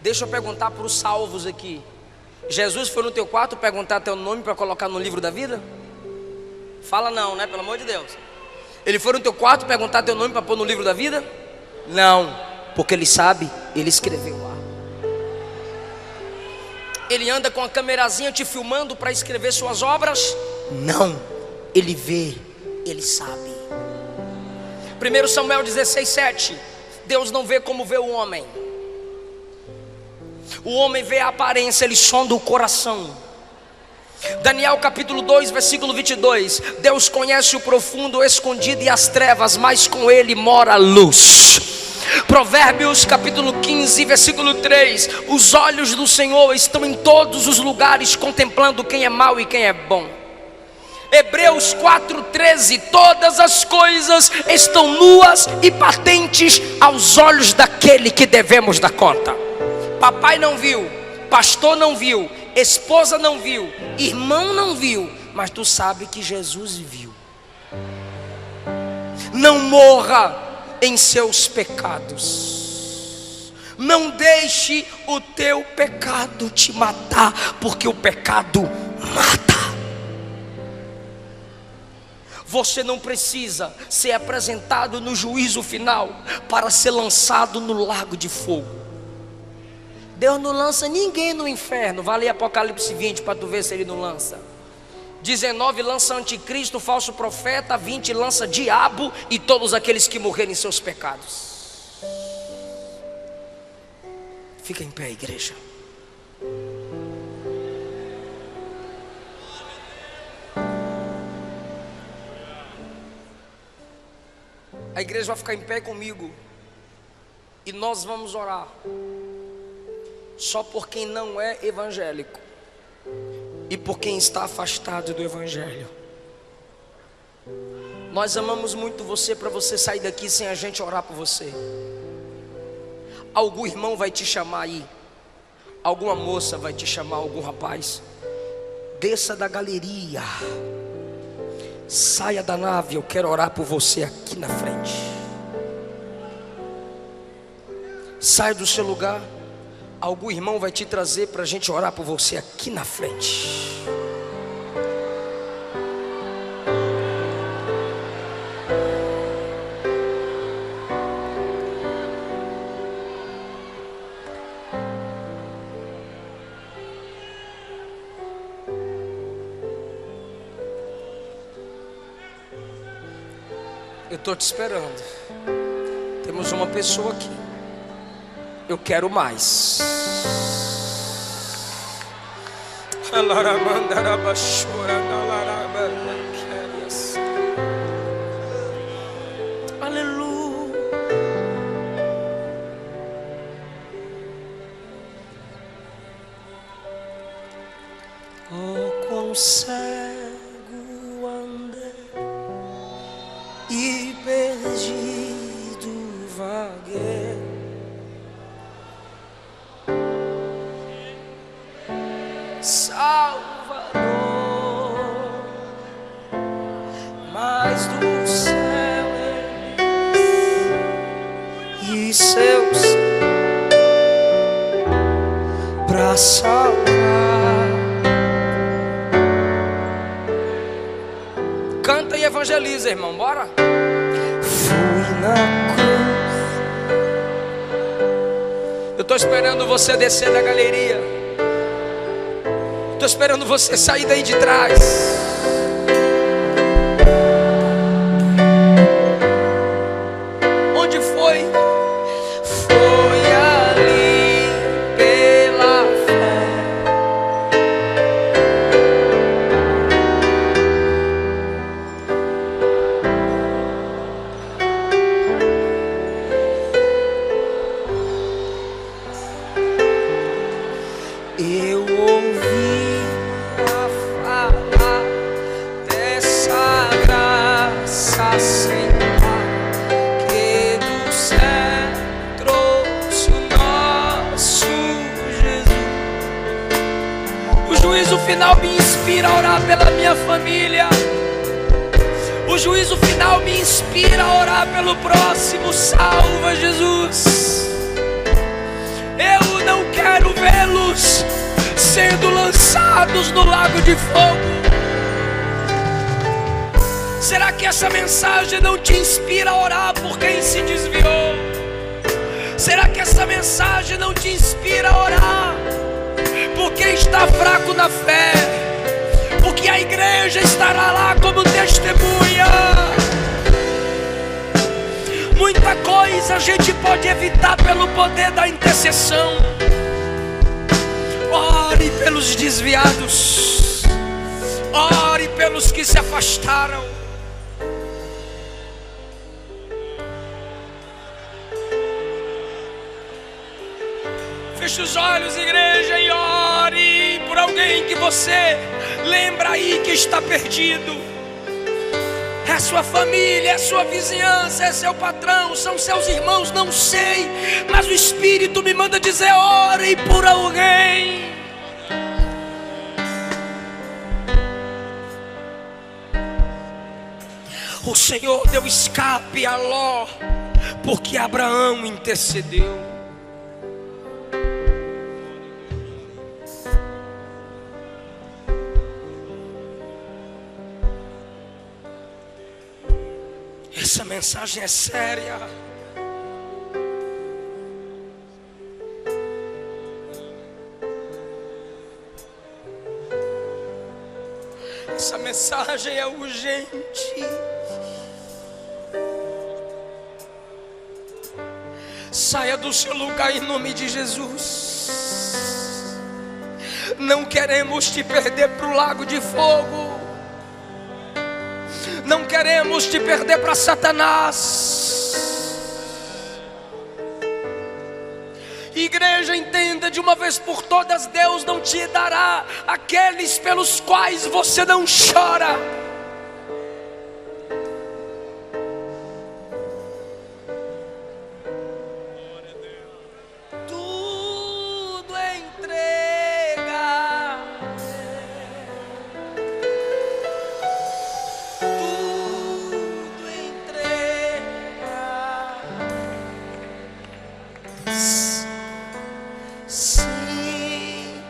Deixa eu perguntar para os salvos aqui: Jesus foi no teu quarto perguntar teu nome para colocar no livro da vida? Fala não, né? Pelo amor de Deus. Ele foi no teu quarto perguntar teu nome para pôr no livro da vida? Não, porque ele sabe, ele escreveu lá. Ele anda com a câmerazinha te filmando para escrever suas obras? Não, ele vê, ele sabe. 1 Samuel 16:7. Deus não vê como vê o homem. O homem vê a aparência, ele sonda o coração. Daniel capítulo 2, versículo 22. Deus conhece o profundo, o escondido e as trevas, mas com ele mora a luz. Provérbios capítulo 15, versículo 3. Os olhos do Senhor estão em todos os lugares, contemplando quem é mau e quem é bom. Hebreus 4:13. Todas as coisas estão nuas e patentes aos olhos daquele que devemos dar conta. Papai não viu, pastor não viu, esposa não viu, irmão não viu, mas tu sabe que Jesus viu. Não morra em seus pecados. Não deixe o teu pecado te matar, porque o pecado mata. Você não precisa ser apresentado no juízo final para ser lançado no lago de fogo. Deus não lança ninguém no inferno. Vai ler Apocalipse 20 para tu ver se ele não lança. 19 lança anticristo, falso profeta. 20 lança diabo e todos aqueles que morrerem em seus pecados. Fica em pé, igreja. A igreja vai ficar em pé comigo e nós vamos orar só por quem não é evangélico e por quem está afastado do evangelho. Nós amamos muito você para você sair daqui sem a gente orar por você. Algum irmão vai te chamar aí, alguma moça vai te chamar, algum rapaz. Desça da galeria, saia da nave, eu quero orar por você aqui na frente. Saia do seu lugar, algum irmão vai te trazer para a gente orar por você aqui na frente. Eu estou te esperando. Temos uma pessoa aqui. Eu quero mais. Aleluia. Oh, quão cego andei e perdido vaguei, Salvador, mas do céu e seus pra salvar. Canta e evangeliza, irmão, bora. Fui na cruz. Eu estou esperando você descer da galeria. Estou esperando você sair daí de trás. Onde foi? Foi ali pela fé. Eu ouvi a falar dessa graça sem par, que do céu trouxe o nosso Jesus. O juízo final me inspira a orar pela minha família. O juízo final me inspira a orar pelo próximo. Salva, Jesus. Eu não quero vê-los sendo lançados no lago de fogo. Será que essa mensagem não te inspira a orar por quem se desviou? Será que essa mensagem não te inspira a orar por quem está fraco na fé? Porque a igreja estará lá como testemunha. Muita coisa a gente pode evitar pelo poder da intercessão. Ore pelos desviados. Ore pelos que se afastaram. Feche os olhos, igreja, e ore por alguém que você lembra aí que está perdido. É sua família, é sua vizinhança, é seu patrão, são seus irmãos, não sei, mas o Espírito me manda dizer: ore por alguém. O Senhor deu escape a Ló, porque Abraão intercedeu. Essa mensagem é séria. Essa mensagem é urgente. Saia do seu lugar em nome de Jesus. Não queremos te perder para o lago de fogo. Não queremos te perder para Satanás. Igreja, entenda de uma vez por todas: Deus não te dará aqueles pelos quais você não chora. Tudo entrega. Tudo entrega. Sim,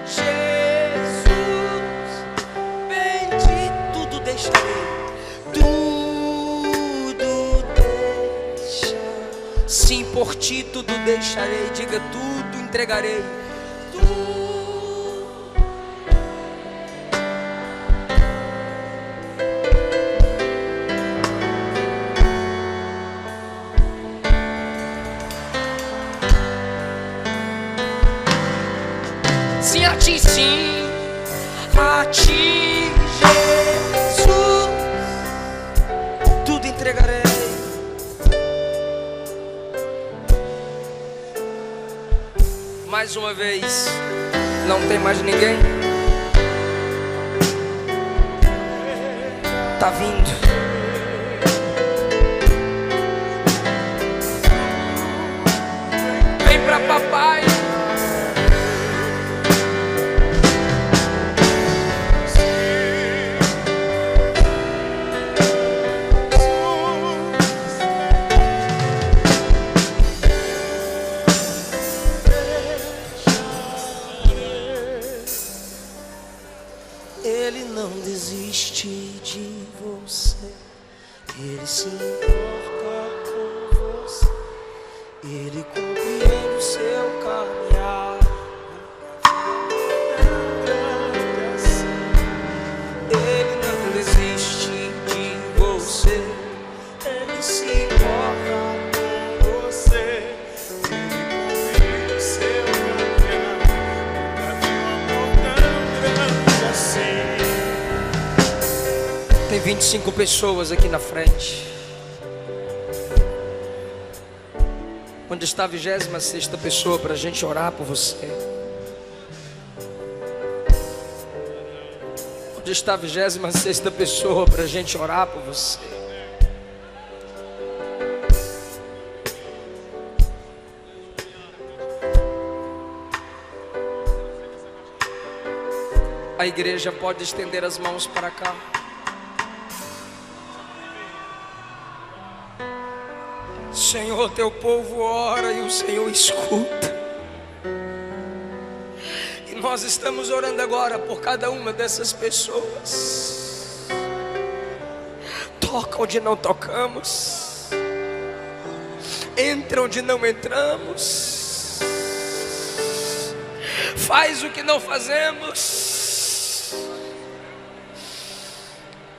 Jesus, bendito, tudo deixarei, tudo deixa. Sim, por ti tudo deixarei, diga: tudo entregarei. Sim, a ti, sim, a ti, Jesus, tudo entregarei. Mais uma vez, não tem mais ninguém? Tá vindo. Vem pra papai. Ele não desiste de você, Ele se importa com você, Ele compreende o seu caminhar. Ele não desiste de você, Ele se importa com você, Ele compreende o seu caminhar. Nunca vi um amor tão grande assim. Tem 25 pessoas aqui na frente. Onde está a 26ª pessoa para a gente orar por você? Onde está a 26ª pessoa para a gente orar por você? A igreja pode estender as mãos para cá. Senhor, teu povo ora e o Senhor escuta. E nós estamos orando agora por cada uma dessas pessoas. Toca onde não tocamos, entra onde não entramos, faz o que não fazemos.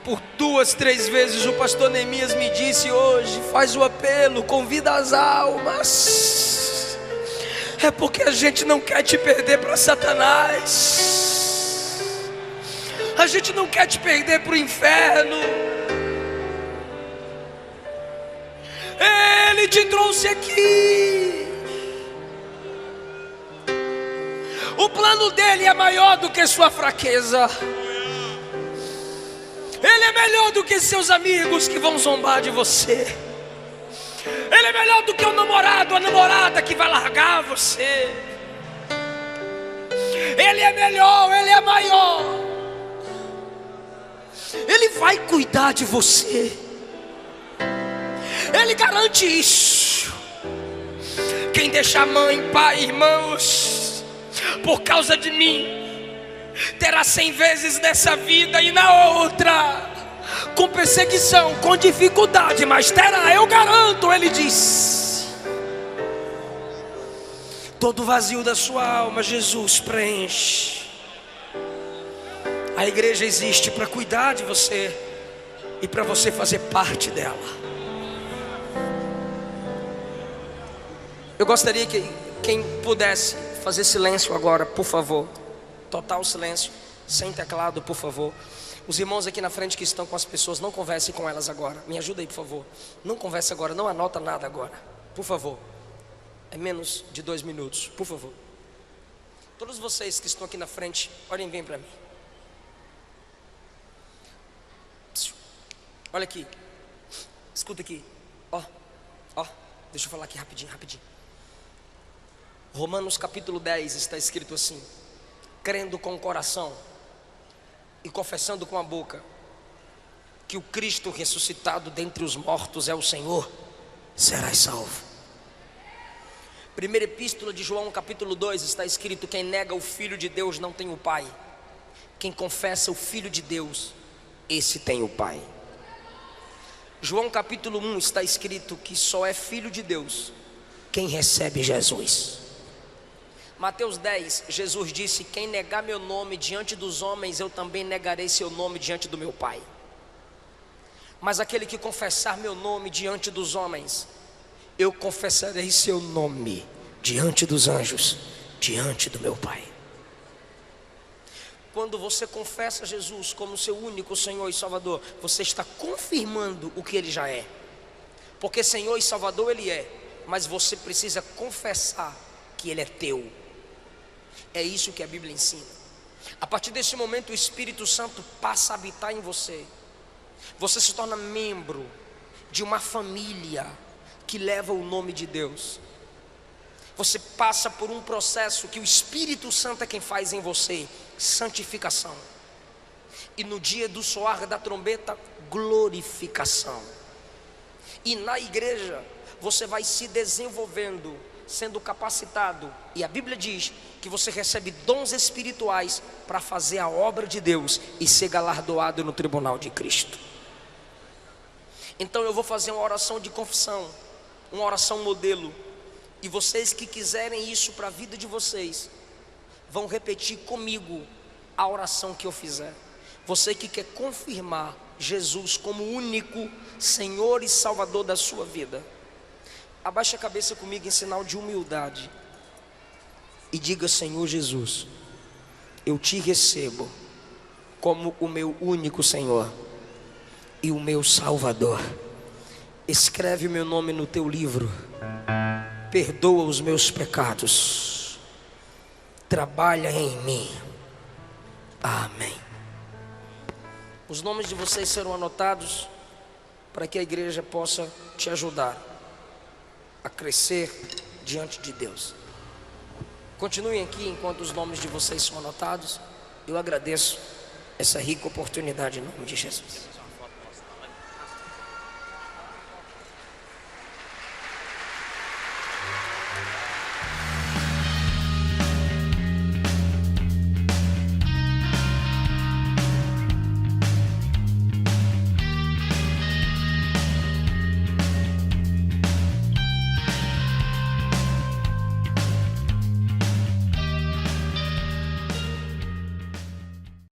Por 2, 3 vezes o pastor Neemias me disse hoje: faz o apelo, convida as almas. É porque a gente não quer te perder para Satanás, a gente não quer te perder para o inferno. Ele te trouxe aqui. O plano dele é maior do que sua fraqueza. Ele é melhor do que seus amigos que vão zombar de você. Ele é melhor do que o namorado, a namorada que vai largar você. Ele é melhor, Ele é maior. Ele vai cuidar de você. Ele garante isso. Quem deixar mãe, pai, irmãos, por causa de mim, terá 100 vezes nessa vida e na outra, com perseguição, com dificuldade, mas terá, eu garanto. Ele diz: todo vazio da sua alma, Jesus preenche. A igreja existe para cuidar de você e para você fazer parte dela. Eu gostaria que quem pudesse fazer silêncio agora, por favor. Total silêncio, sem teclado, por favor. Os irmãos aqui na frente que estão com as pessoas, não converse com elas agora. Me ajuda aí, por favor. Não converse agora, não anota nada agora, por favor. É menos de 2 minutos, por favor. Todos vocês que estão aqui na frente, olhem bem para mim. Olha aqui, escuta aqui. Ó, deixa eu falar aqui rapidinho. Romanos capítulo 10 está escrito assim: crendo com o coração e confessando com a boca que o Cristo ressuscitado dentre os mortos é o Senhor, serás salvo. Primeira epístola de João capítulo 2 está escrito: quem nega o Filho de Deus não tem o Pai. Quem confessa o Filho de Deus, esse tem o Pai. João capítulo 1 está escrito que só é filho de Deus quem recebe Jesus. Mateus 10, Jesus disse: quem negar meu nome diante dos homens, eu também negarei seu nome diante do meu Pai. Mas aquele que confessar meu nome diante dos homens, eu confessarei seu nome diante dos anjos, diante do meu Pai. quando você confessa Jesus como seu único Senhor e Salvador, você está confirmando o que Ele já é. Porque Senhor e Salvador Ele é, mas você precisa confessar que Ele é teu. É isso que a Bíblia ensina. A partir desse momento o Espírito Santo passa a habitar em você. Você se torna membro de uma família que leva o nome de Deus. Você passa por um processo que o Espírito Santo é quem faz em você, santificação. E no dia do soar da trombeta, glorificação. E na igreja você vai se desenvolvendo, sendo capacitado. E a Bíblia diz que você recebe dons espirituais para fazer a obra de Deus e ser galardoado no tribunal de Cristo. Então eu vou fazer uma oração de confissão, uma oração modelo. E vocês que quiserem isso para a vida de vocês, vão repetir comigo a oração que eu fizer. Você que quer confirmar Jesus como único Senhor e Salvador da sua vida, abaixe a cabeça comigo em sinal de humildade e diga: Senhor Jesus, eu te recebo como o meu único Senhor e o meu Salvador. Escreve o meu nome no teu livro, perdoa os meus pecados, trabalha em mim. Amém. Os nomes de vocês serão anotados para que a igreja possa te ajudar a crescer diante de Deus. Continuem aqui enquanto os nomes de vocês são anotados. Eu agradeço essa rica oportunidade em nome de Jesus.